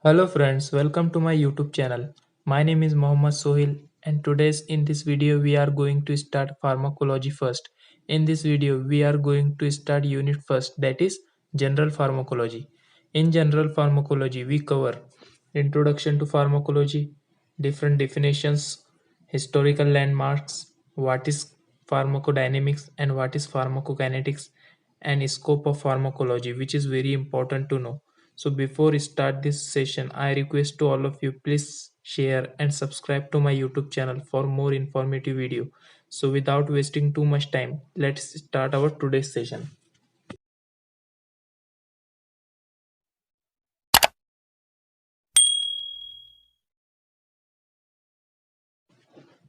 Hello friends, welcome to my YouTube channel. My name is Mohammad Sohil and today's in this video we are going to start pharmacology first. In this video we are going to start unit first, that is general pharmacology. In general pharmacology we cover introduction to pharmacology, different definitions, historical landmarks, what is pharmacodynamics and what is pharmacokinetics, and scope of pharmacology, which is very important to know. So before we start this session, I request to all of you please share and subscribe to my YouTube channel for more informative video. So without wasting too much time, let's start our today's session.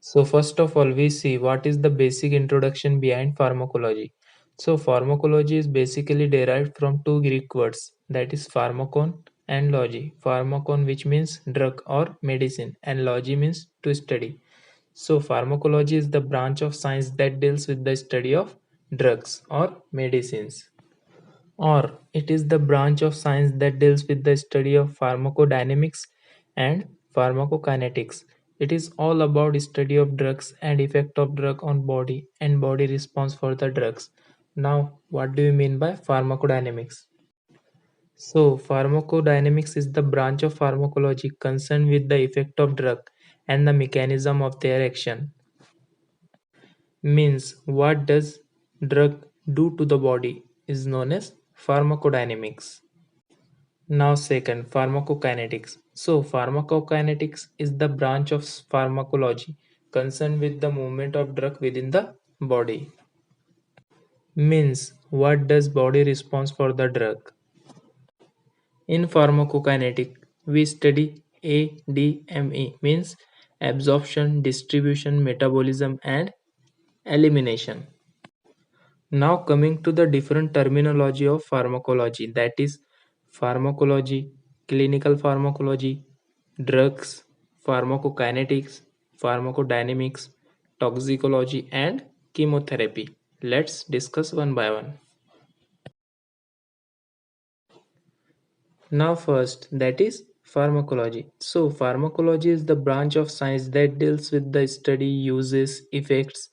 So first of all, we see what is the basic introduction behind pharmacology. So pharmacology is basically derived from two Greek words, that is pharmakon and logi. Pharmakon, which means drug or medicine, and logi means to study. So pharmacology is the branch of science that deals with the study of drugs or medicines, or it is the branch of science that deals with the study of pharmacodynamics and pharmacokinetics. It is all about study of drugs and effect of drug on body and body response for the drugs. Now, what do you mean by pharmacodynamics? So, pharmacodynamics is the branch of pharmacology concerned with the effect of drug and the mechanism of their action. Means what does drug do to the body is known as pharmacodynamics. Now second, pharmacokinetics. So pharmacokinetics is the branch of pharmacology concerned with the movement of drug within the body. Means what does body response for the drug? In pharmacokinetic, we study ADME, means absorption, distribution, metabolism and elimination. Now coming to the different terminology of pharmacology, that is pharmacology, clinical pharmacology, drugs, pharmacokinetics, pharmacodynamics, toxicology and chemotherapy. Let's discuss one by one. Now first, that is pharmacology. So pharmacology is the branch of science that deals with the study, uses, effects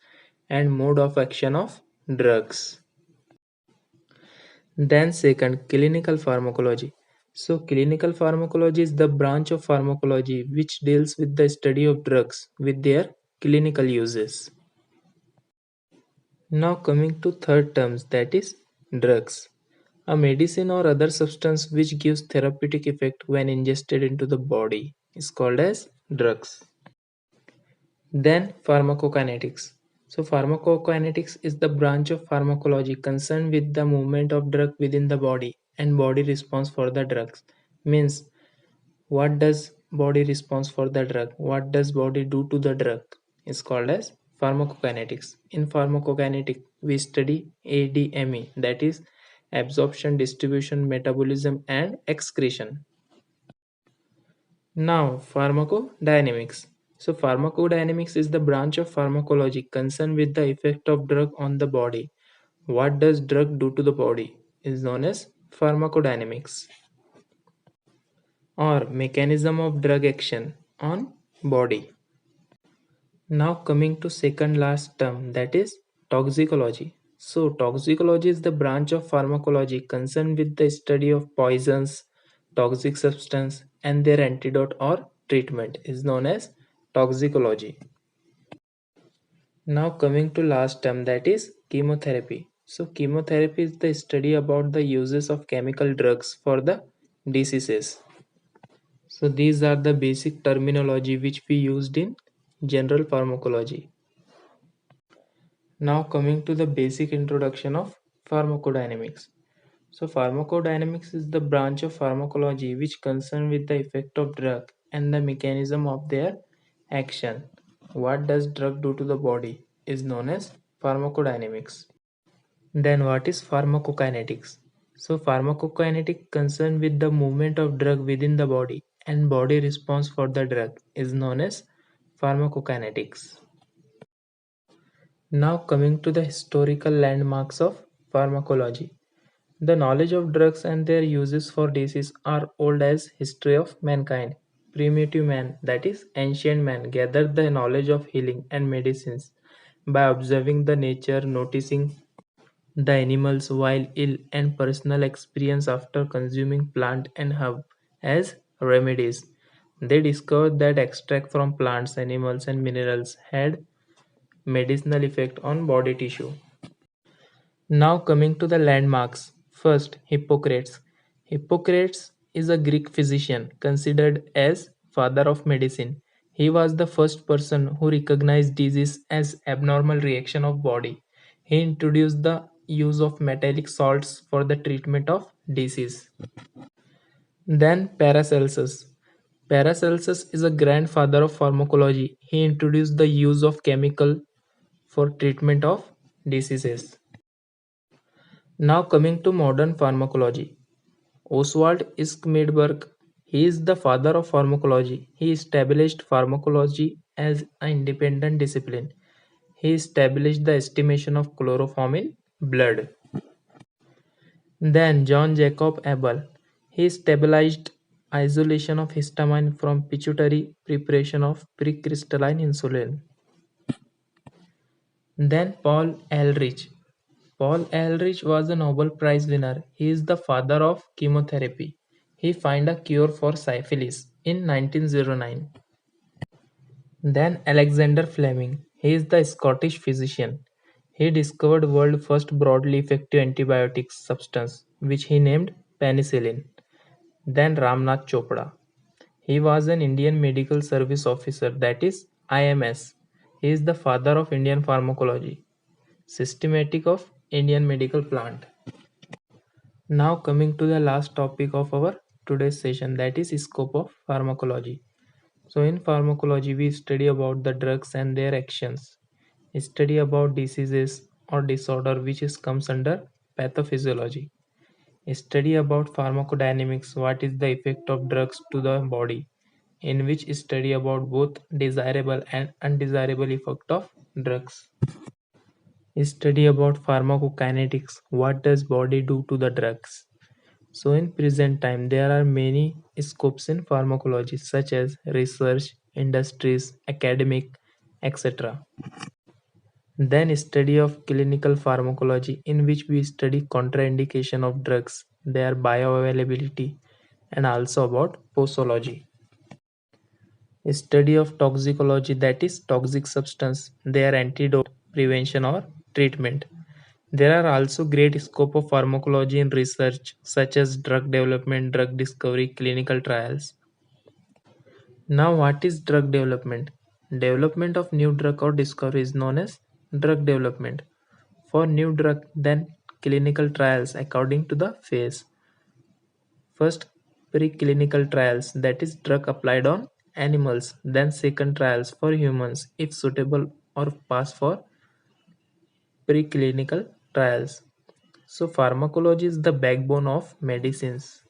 and mode of action of drugs. Then second, clinical pharmacology. So clinical pharmacology is the branch of pharmacology which deals with the study of drugs with their clinical uses. Now coming to third terms, that is drugs. A medicine or other substance which gives therapeutic effect when ingested into the body is called as drugs. Then pharmacokinetics. So pharmacokinetics is the branch of pharmacology concerned with the movement of drug within the body and body response for the drugs. Means what does body response for the drug? What does body do to the drug? Is called as pharmacokinetics. In pharmacokinetic, we study ADME, that is absorption, distribution, metabolism and excretion. Now, pharmacodynamics. So, pharmacodynamics is the branch of pharmacology concerned with the effect of drug on the body. What does drug do to the body is known as pharmacodynamics, or mechanism of drug action on body. Now coming to second last term, that is toxicology. So toxicology is the branch of pharmacology concerned with the study of poisons, toxic substance and their antidote or treatment is known as toxicology. Now coming to last term, that is chemotherapy. So chemotherapy is the study about the uses of chemical drugs for the diseases. So these are the basic terminology which we used in general pharmacology. Now coming to the basic introduction of pharmacodynamics. So pharmacodynamics is the branch of pharmacology which concern with the effect of drug and the mechanism of their action. What does drug do to the body is known as pharmacodynamics. Then what is pharmacokinetics? So pharmacokinetic concern with the movement of drug within the body and body response for the drug is known as pharmacokinetics. Now coming to the historical landmarks of pharmacology. The knowledge of drugs and their uses for disease are old as history of mankind. Primitive man, that is ancient man, gathered the knowledge of healing and medicines by observing the nature, noticing the animals while ill, and personal experience after consuming plant and herb as remedies. They discovered that extract from plants, animals, and minerals had medicinal effect on body tissue. Now coming to the landmarks. First, Hippocrates. Hippocrates is a Greek physician considered as father of medicine. He was the first person who recognized disease as abnormal reaction of body. He introduced the use of metallic salts for the treatment of disease. Then Paracelsus. Paracelsus is a grandfather of pharmacology. He introduced the use of chemical for treatment of diseases. Now coming to modern pharmacology. Oswald Schmidberg, he is the father of pharmacology. He established pharmacology as an independent discipline. He established the estimation of chloroform in blood. Then John Jacob Abel, he stabilized isolation of histamine from pituitary preparation of precrystalline insulin. Then Paul Ehrlich. Paul Ehrlich was a Nobel Prize winner. He is the father of chemotherapy. He found a cure for syphilis in 1909. Then Alexander Fleming. He is the Scottish physician. He discovered world first broadly effective antibiotic substance which he named penicillin. Then Ramnath Chopra. He was an Indian Medical Service Officer, that is IMS. He is the father of Indian pharmacology, systematic of Indian medical plant. Now coming to the last topic of our today's session, that is scope of pharmacology. So in pharmacology we study about the drugs and their actions, study about diseases or disorder which comes under pathophysiology, study about pharmacodynamics, what is the effect of drugs to the body, in which study about both desirable and undesirable effect of drugs, study about pharmacokinetics, what does body do to the drugs. So in present time there are many scopes in pharmacology such as research, industries, academic, etc. Then study of clinical pharmacology in which we study contraindication of drugs, their bioavailability, and also about posology. Study of toxicology, that is toxic substance, their antidote, prevention or treatment. There are also great scope of pharmacology in research such as drug development, drug discovery, clinical trials. Now what is drug development? Development of new drug or discovery is known as drug development. For new drug, then clinical trials according to the phase. First, preclinical trials, that is drug applied on animals, then second trials for humans if suitable or pass for preclinical trials. So pharmacology is the backbone of medicines.